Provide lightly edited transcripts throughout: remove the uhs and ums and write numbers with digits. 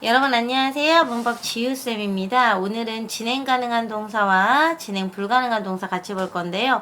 여러분 안녕하세요. 문법 지우쌤입니다. 오늘은 진행 가능한 동사와 진행 불가능한 동사 같이 볼 건데요.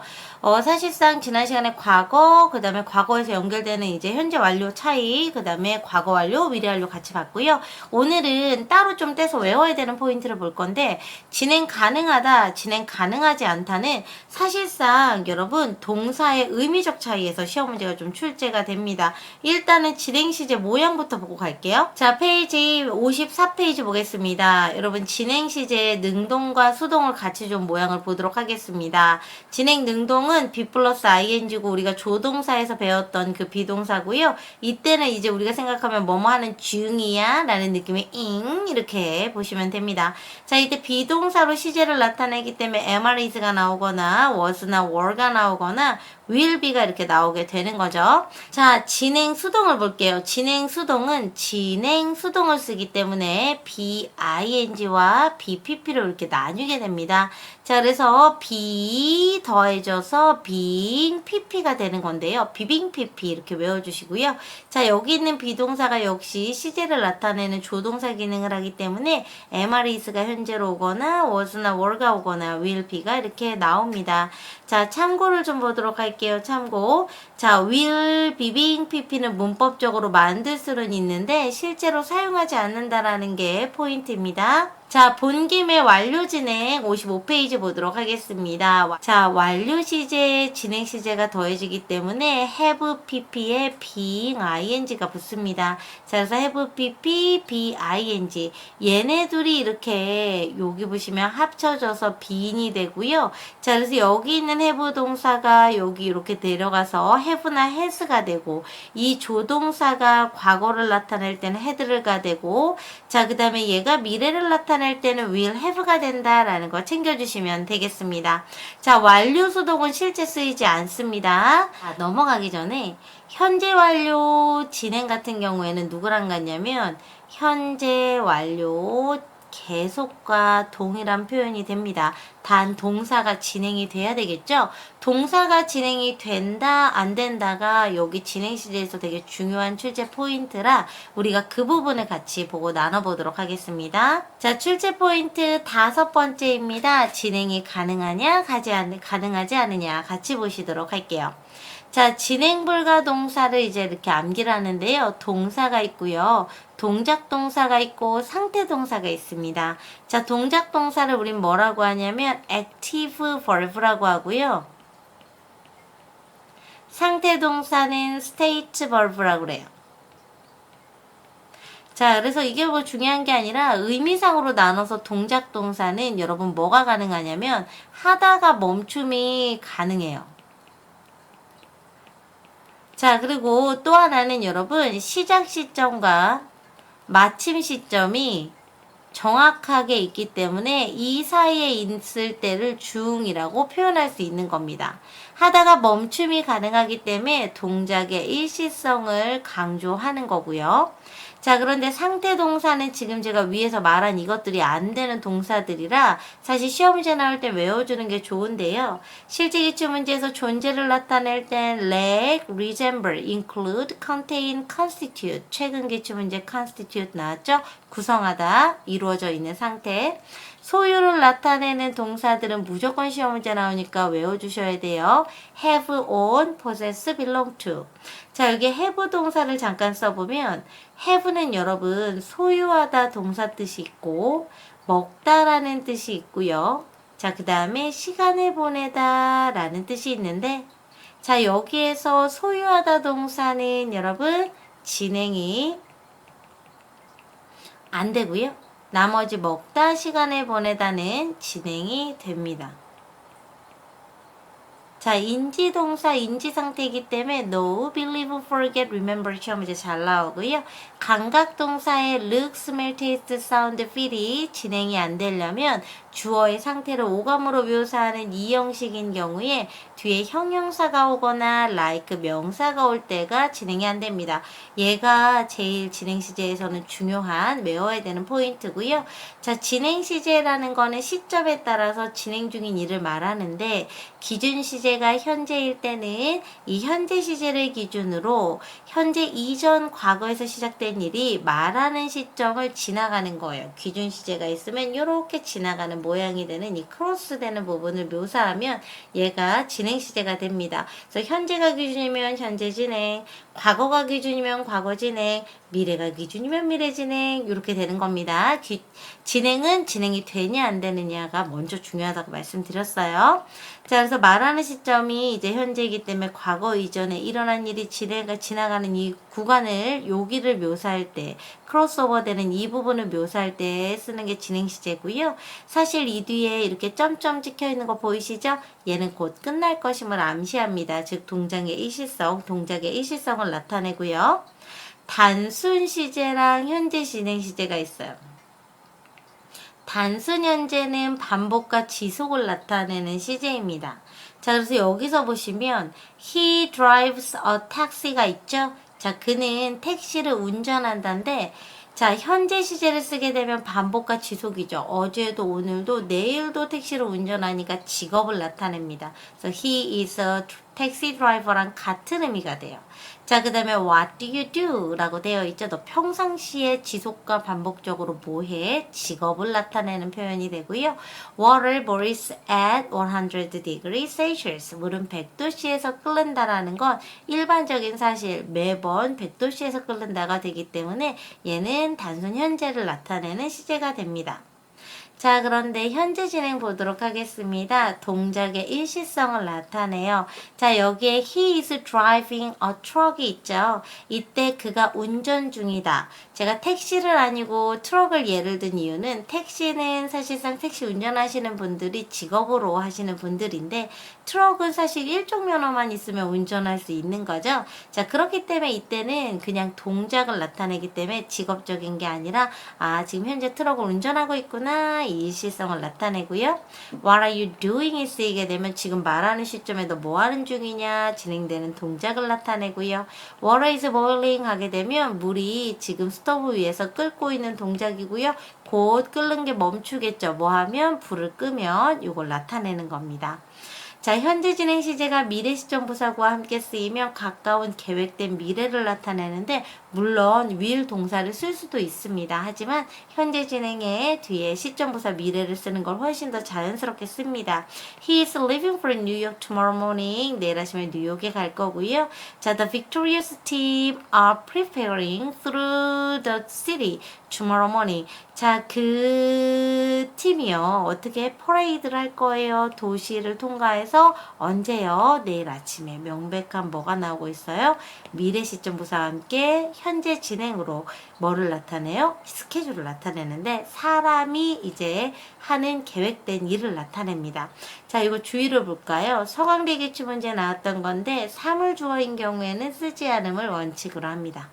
사실상 지난 시간에 과거, 그 다음에 과거에서 연결되는 이제 현재 완료 차이, 그 다음에 과거 완료, 미래 완료 같이 봤고요. 오늘은 따로 좀 떼서 외워야 되는 포인트를 볼 건데, 진행 가능하다, 진행 가능하지 않다는 사실상 여러분 동사의 의미적 차이에서 시험 문제가 좀 출제가 됩니다. 일단은 진행 시제 모양부터 보고 갈게요. 자, 페이지 54페이지 보겠습니다. 여러분 진행 시제의 능동과 수동을 같이 좀 모양을 보도록 하겠습니다. 진행 능동은 be 플러스 ing고 우리가 조동사에서 배웠던 그 비동사고요. 이때는 이제 우리가 생각하면 뭐뭐 하는 중이야 라는 느낌의 잉 이렇게 보시면 됩니다. 자, 이때 비동사로 시제를 나타내기 때문에 am, is가 나오거나 was나 were가 나오거나 will be가 이렇게 나오게 되는 거죠. 자, 진행 수동을 볼게요. 진행 수동은 진행 수동을 쓰기 때문에 BING와 BPP로 이렇게 나뉘게 됩니다. 자, 그래서 be 더해져서 being PP가 되는 건데요. being PP 이렇게 외워주시고요. 자, 여기 있는 비동사가 역시 시제를 나타내는 조동사 기능을 하기 때문에 am, is가 현재로 오거나 was나 were가 오거나 will be가 이렇게 나옵니다. 자, 참고를 좀 보도록 할게요. 참고. 자, will be being pp는 문법적으로 만들 수는 있는데 실제로 사용하지 않는다라는 게 포인트입니다. 자, 본 김에 완료 진행 55페이지 보도록 하겠습니다. 자, 완료 시제, 진행 시제가 더해지기 때문에 have pp에 being ing가 붙습니다. 자, 그래서 have pp, being. 얘네 둘이 이렇게 여기 보시면 합쳐져서 being이 되고요. 자, 그래서 여기 있는 have 동사가 여기 이렇게 내려가서 have나 has가 되고, 이 조동사가 과거를 나타낼 때는 had가 되고, 자, 그 다음에 얘가 미래를 나타낼 때는 will have가 된다라는 거 챙겨주시면 되겠습니다. 자, 완료 수동은 실제 쓰이지 않습니다. 자, 넘어가기 전에 현재 완료 진행 같은 경우에는 누구랑 같냐면 현재 완료 계속과 동일한 표현이 됩니다. 단 동사가 진행이 돼야 되겠죠? 동사가 진행이 된다, 안 된다가 여기 진행 시제에서 되게 중요한 출제 포인트라 우리가 그 부분을 같이 보고 나눠보도록 하겠습니다. 자, 출제 포인트 5번째입니다. 진행이 가능하냐, 가능하지 않느냐 같이 보시도록 할게요. 자, 진행 불가 동사를 이제 이렇게 암기를 하는데요. 동사가 있고요. 동작 동사가 있고 상태 동사가 있습니다. 자, 동작 동사를 우린 뭐라고 하냐면 active verb라고 하고요. 상태 동사는 state verb라고 그래요. 자, 그래서 이게 뭐 중요한 게 아니라 의미상으로 나눠서 동작 동사는 여러분 뭐가 가능하냐면 하다가 멈춤이 가능해요. 자, 그리고 또 하나는 여러분 시작 시점과 마침 시점이 정확하게 있기 때문에 이 사이에 있을 때를 중이라고 표현할 수 있는 겁니다. 하다가 멈춤이 가능하기 때문에 동작의 일시성을 강조하는 거고요. 자, 그런데 상태 동사는 지금 제가 위에서 말한 이것들이 안 되는 동사들이라 사실 시험 문제 나올 때 외워주는 게 좋은데요. 실제 기출 문제에서 존재를 나타낼 땐 lack, resemble, include, contain, constitute. 최근 기출 문제 constitute 나왔죠? 구성하다, 이루어져 있는 상태. 소유를 나타내는 동사들은 무조건 시험 문제 나오니까 외워주셔야 돼요. have, own, possess, belong to. 자, 여기 have 동사를 잠깐 써보면 have는 여러분 소유하다 동사 뜻이 있고 먹다라는 뜻이 있고요. 자, 그 다음에 시간을 보내다 라는 뜻이 있는데 자, 여기에서 소유하다 동사는 여러분 진행이 안 되고요. 나머지 먹다 시간을 보내다는 진행이 됩니다. 자, 인지동사 인지상태이기 때문에 know, believe, forget, remember 시험 문제 잘 나오고요. 감각동사의 look, smell, taste, sound, feel이 진행이 안 되려면 주어의 상태를 오감으로 묘사하는 이 형식인 경우에 뒤에 형용사가 오거나 like 명사가 올 때가 진행이 안 됩니다. 얘가 제일 진행 시제에서는 중요한 외워야 되는 포인트고요. 자, 진행 시제라는 거는 시점에 따라서 진행 중인 일을 말하는데 기준 시제가 현재일 때는 이 현재 시제를 기준으로 현재 이전 과거에서 시작된 일이 말하는 시점을 지나가는 거예요. 기준 시제가 있으면 이렇게 지나가는 모양이 되는 이 크로스 되는 부분을 묘사하면 얘가 진행 시제가 됩니다. 그래서 현재가 기준이면 현재 진행, 과거가 기준이면 과거 진행, 미래가 기준이면 미래 진행 이렇게 되는 겁니다. 진행은 진행이 되냐 안 되느냐가 먼저 중요하다고 말씀드렸어요. 자, 그래서 말하는 시점이 이제 현재이기 때문에 과거 이전에 일어난 일이 지나가는 이 구간을 여기를 묘사할 때 크로스오버 되는 이 부분을 묘사할 때 쓰는 게 진행 시제고요. 사실 이 뒤에 이렇게 점점 찍혀 있는 거 보이시죠? 얘는 곧 끝날 것임을 암시합니다. 즉 동작의 일시성을 나타내고요. 단순 시제랑 현재 진행 시제가 있어요. 단순 현재는 반복과 지속을 나타내는 시제입니다. 자, 그래서 여기서 보시면 he drives a taxi가 있죠? 자, 그는 택시를 운전한다인데 자, 현재 시제를 쓰게 되면 반복과 지속이죠. 어제도 오늘도 내일도 택시를 운전하니까 직업을 나타냅니다. 그래서 he is a taxi driver랑 같은 의미가 돼요. 자, 그 다음에 what do you do? 라고 되어 있죠. 너 평상시에 지속과 반복적으로 뭐해? 직업을 나타내는 표현이 되고요. Water boils at 100 degrees Celsius. 물은 100도씨에서 끓는다라는 건 일반적인 사실 매번 100도씨에서 끓는다가 되기 때문에 얘는 단순 현재를 나타내는 시제가 됩니다. 자, 그런데 현재 진행 보도록 하겠습니다. 동작의 일시성을 나타내요. 자, 여기에 he is driving a truck이 있죠. 이때 그가 운전 중이다. 제가 택시를 아니고 트럭을 예를 든 이유는 택시는 사실상 택시 운전하시는 분들이 직업으로 하시는 분들인데 트럭은 사실 일종 면허만 있으면 운전할 수 있는 거죠. 자, 그렇기 때문에 이때는 그냥 동작을 나타내기 때문에 직업적인 게 아니라 지금 현재 트럭을 운전하고 있구나 이 일시성을 나타내고요. What are you doing? 이 쓰이게 되면 지금 말하는 시점에 너 뭐 하는 중이냐 진행되는 동작을 나타내고요. Water is boiling 하게 되면 물이 지금 스토브 위에서 끓고 있는 동작이고요. 곧 끓는 게 멈추겠죠. 뭐 하면 불을 끄면 이걸 나타내는 겁니다. 자, 현재 진행 시제가 미래 시점 부사구와 함께 쓰이면 가까운 계획된 미래를 나타내는데 물론 will 동사를 쓸 수도 있습니다. 하지만 현재 진행에 뒤에 시점 부사 미래를 쓰는 걸 훨씬 더 자연스럽게 씁니다. He is leaving for New York tomorrow morning. 내일 아침에 뉴욕에 갈 거고요. 자, the victorious team are preparing through the city tomorrow morning. 자, 그 팀이요. 어떻게 퍼레이드를 할 거예요? 도시를 통과해서 언제요? 내일 아침에. 명백한 뭐가 나오고 있어요? 미래 시점 부사와 함께 현재 진행으로 뭐를 나타내요? 스케줄을 나타내는데 사람이 이제 하는 계획된 일을 나타냅니다. 자, 이거 주의를 볼까요? 서강대 기출 문제 나왔던 건데 사물 주어인 경우에는 쓰지 않음을 원칙으로 합니다.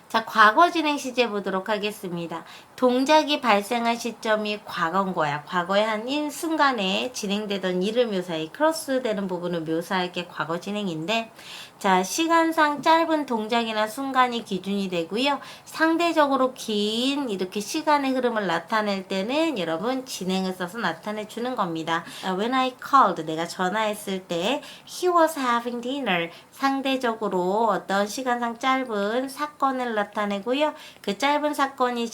자, 과거 진행 시제 보도록 하겠습니다. 동작이 발생한 시점이 과거인 거야. 과거의 한 순간에 진행되던 일을 묘사해 크로스되는 부분을 묘사할 게 과거 진행인데 자, 시간상 짧은 동작이나 순간이 기준이 되고요. 상대적으로 긴 이렇게 시간의 흐름을 나타낼 때는 여러분 진행을 써서 나타내 주는 겁니다. When I called, 내가 전화했을 때 he was having dinner. 상대적으로 어떤 시간상 짧은 사건을 나타내고요. 그 짧은 사건이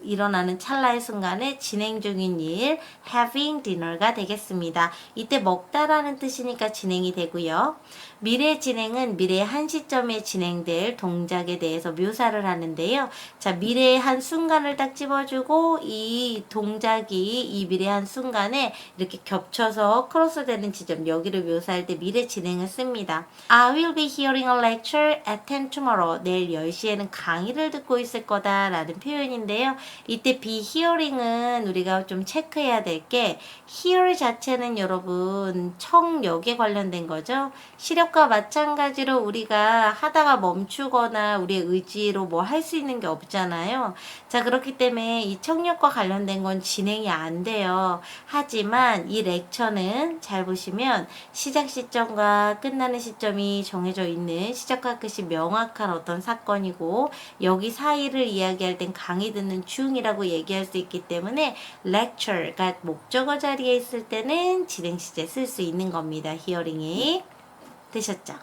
일어나는 찰나의 순간에 진행 중인 일 having dinner가 되겠습니다. 이때 먹다라는 뜻이니까 진행이 되고요. 미래 진행은 미래의 한 시점에 진행될 동작에 대해서 묘사를 하는데요. 자, 미래의 한 순간을 딱 집어주고 이 동작이 이 미래의 한 순간에 이렇게 겹쳐서 크로스되는 지점 여기를 묘사할 때 미래 진행을 씁니다. I will be hearing a lecture at 10 tomorrow. 내일 10시에 때는 강의를 듣고 있을 거다라는 표현인데요. 이때 be hearing은 우리가 좀 체크해야 될 게 hear 자체는 여러분 청력에 관련된 거죠. 시력과 마찬가지로 우리가 하다가 멈추거나 우리의 의지로 뭐 할 수 있는 게 없잖아요. 자, 그렇기 때문에 이 청력과 관련된 건 진행이 안 돼요. 하지만 이 렉처는 잘 보시면 시작 시점과 끝나는 시점이 정해져 있는 시작과 끝이 명확한 어떤 사건이고 여기 사이를 이야기할 땐 강의 듣는 중이라고 얘기할 수 있기 때문에 lecture가 목적어 자리에 있을 때는 진행 시제 쓸 수 있는 겁니다. hearing이. 되셨죠?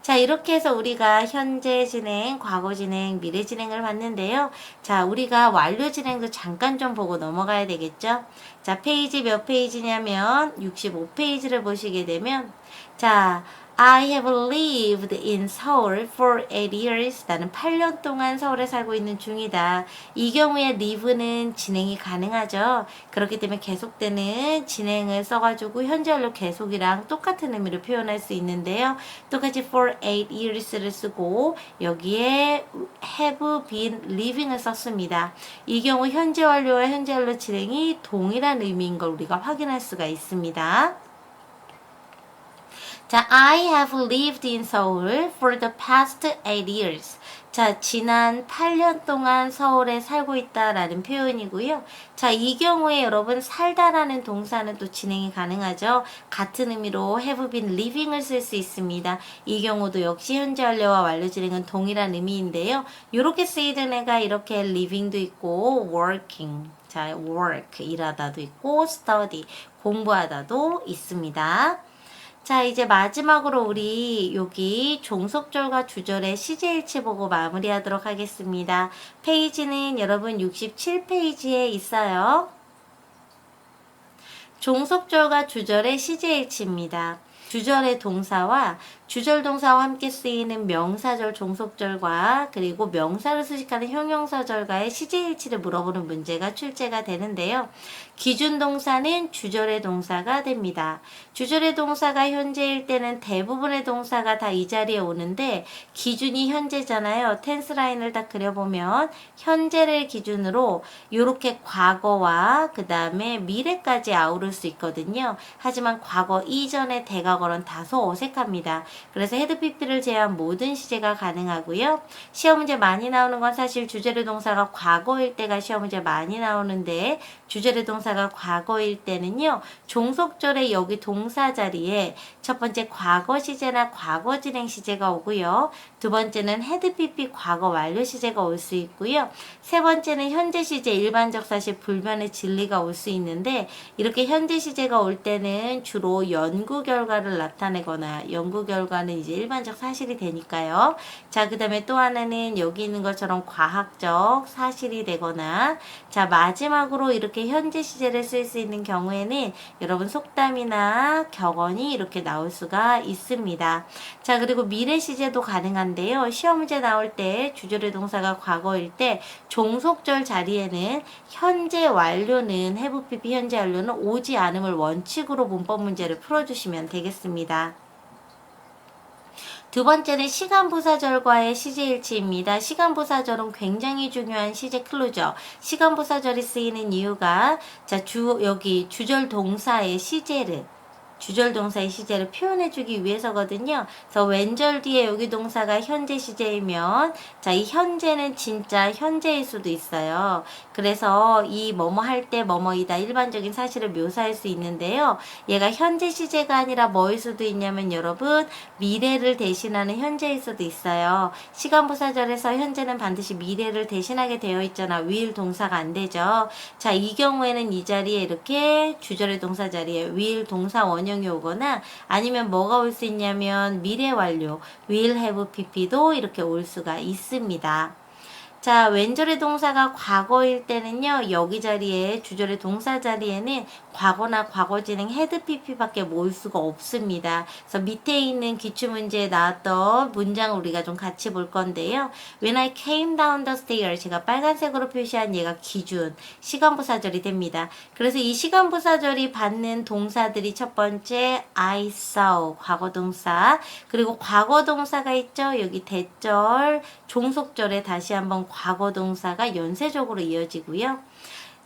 자, 이렇게 해서 우리가 현재 진행, 과거 진행, 미래 진행을 봤는데요. 자, 우리가 완료 진행도 잠깐 좀 보고 넘어가야 되겠죠? 자, 페이지 몇 페이지냐면 65페이지를 보시게 되면 자, I have lived in Seoul for 8 years. 나는 8년 동안 서울에 살고 있는 중이다. 이 경우에 live는 진행이 가능하죠. 그렇기 때문에 계속되는 진행을 써가지고 현재 완료 계속이랑 똑같은 의미를 표현할 수 있는데요. 똑같이 for 8 years를 쓰고 여기에 have been living을 썼습니다. 이 경우 현재 완료와 현재 완료 진행이 동일한 의미인 걸 우리가 확인할 수가 있습니다. 자, I have lived in Seoul for the past 8 years. 자, 지난 8년 동안 서울에 살고 있다라는 표현이고요. 자, 이 경우에 여러분 살다라는 동사는 또 진행이 가능하죠. 같은 의미로 have been living을 쓸 수 있습니다. 이 경우도 역시 현재 완료와 완료 진행은 동일한 의미인데요. 이렇게 쓰이는 애가 이렇게 living도 있고 working. 자, work 일하다도 있고 study 공부하다도 있습니다. 자, 이제 마지막으로 우리 여기 종속절과 주절의 시제일치 보고 마무리하도록 하겠습니다. 페이지는 여러분 67페이지에 있어요. 종속절과 주절의 시제일치입니다. 주절의 동사와 주절 동사와 함께 쓰이는 명사절 종속절과 그리고 명사를 수식하는 형용사절과의 시제일치를 물어보는 문제가 출제가 되는데요. 기준 동사는 주절의 동사가 됩니다. 주절의 동사가 현재일 때는 대부분의 동사가 다 이 자리에 오는데 기준이 현재잖아요. 텐스 라인을 다 그려보면 현재를 기준으로 이렇게 과거와 그 다음에 미래까지 아우를 수 있거든요. 하지만 과거 이전의 대과거는 다소 어색합니다. 그래서 헤드 PP를 제외한 모든 시제가 가능하고요. 시험 문제 많이 나오는 건 사실 주절의 동사가 과거일 때가 시험 문제 많이 나오는데 주절의 동사가 과거일 때는요. 종속절의 여기 동사 자리에 첫 번째 과거 시제나 과거 진행 시제가 오고요. 두 번째는 헤드 PP 과거 완료 시제가 올 수 있고요. 세 번째는 현재 시제 일반적 사실 불변의 진리가 올 수 있는데 이렇게 현재 시제가 올 때는 주로 연구 결과를 나타내거나 연구 결과는 이제 일반적 사실이 되니까요. 자, 그 다음에 또 하나는 여기 있는 것처럼 과학적 사실이 되거나 자, 마지막으로 이렇게 현재 시제를 쓸 수 있는 경우에는 여러분 속담이나 격언이 이렇게 나올 수가 있습니다. 자, 그리고 미래 시제도 가능한데요. 시험 문제 나올 때 주절의 동사가 과거일 때 종속절 자리에는 현재 완료는 have PP 현재 완료는 오지 않음을 원칙으로 문법 문제를 풀어주시면 되겠습니다. 두 번째는 시간부사절과의 시제일치입니다. 시간부사절은 굉장히 중요한 시제 클루죠. 시간부사절이 쓰이는 이유가 자, 여기 주절 동사의 시제를 주절 동사의 시제를 표현해주기 위해서거든요. 그래서 왼절 뒤에 여기 동사가 현재 시제이면 자, 이 현재는 진짜 현재일 수도 있어요. 그래서 이 뭐뭐 할 때 뭐뭐이다 일반적인 사실을 묘사할 수 있는데요. 얘가 현재 시제가 아니라 뭐일 수도 있냐면 여러분 미래를 대신하는 현재일 수도 있어요. 시간부사절에서 현재는 반드시 미래를 대신하게 되어 있잖아. will 동사가 안 되죠. 자, 이 경우에는 이 자리에 이렇게 주절의 동사 자리에 will 동사 원형이 오거나 아니면 뭐가 올 수 있냐면 미래 완료 will have pp도 이렇게 올 수가 있습니다. 자, 왼절의 동사가 과거일 때는요, 여기 자리에 주절의 동사 자리에는 과거나 과거 진행 헤드 PP밖에 모을 수가 없습니다. 그래서 밑에 있는 기출문제에 나왔던 문장을 우리가 좀 같이 볼 건데요. When I came down the stairs, 제가 빨간색으로 표시한 얘가 기준, 시간부사절이 됩니다. 그래서 이 시간부사절이 받는 동사들이 첫 번째 I saw, 과거동사, 그리고 과거동사가 있죠. 여기 대절, 종속절에 다시 한번 과거동사가 연쇄적으로 이어지고요.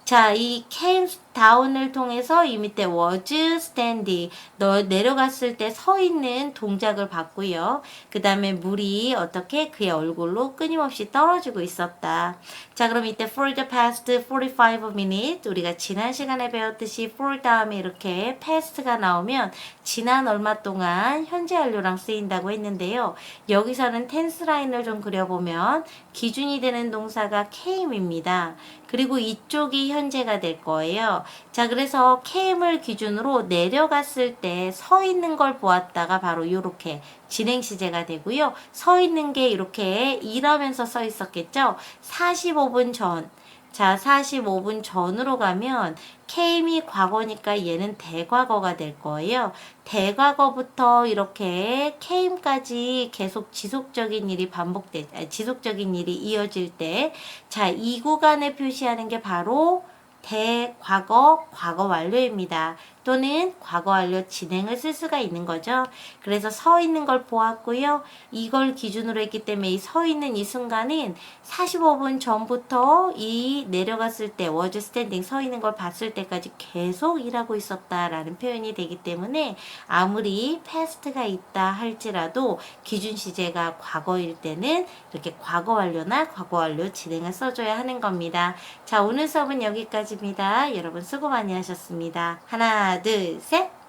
자, 이 came down을 통해서 이 밑에 was standing, 내려갔을 때 서 있는 동작을 봤고요. 그 다음에 물이 어떻게 그의 얼굴로 끊임없이 떨어지고 있었다. 자, 그럼 이때 for the past 45 minutes, 우리가 지난 시간에 배웠듯이 for 다음에 이렇게 past가 나오면 지난 얼마 동안 현재 완료랑 쓰인다고 했는데요. 여기서는 tense 라인을 좀 그려보면 기준이 되는 동사가 came입니다. 그리고 이쪽이 현재가 될 거예요. 자, 그래서 came을 기준으로 내려갔을 때 서 있는 걸 보았다가 바로 이렇게 진행 시제가 되고요. 서 있는 게 이렇게 일하면서 써 있었겠죠? 45분 전. 자, 45분 전으로 가면 came이 과거니까 얘는 대과거가 될 거예요. 대과거부터 이렇게 came까지 계속 지속적인 일이 이어질 때, 자, 이 구간에 표시하는 게 바로 대과거, 과거 완료입니다. 또는 과거 완료 진행을 쓸 수가 있는 거죠. 그래서 서 있는 걸 보았고요. 이걸 기준으로 했기 때문에 이 서 있는 이 순간은 45분 전부터 이 내려갔을 때 was standing 서 있는 걸 봤을 때까지 계속 일하고 있었다라는 표현이 되기 때문에 아무리 past가 있다 할지라도 기준 시제가 과거일 때는 이렇게 과거 완료나 과거 완료 진행을 써줘야 하는 겁니다. 자, 오늘 수업은 여기까지입니다. 여러분 수고 많이 하셨습니다. 하나, 둘, 셋.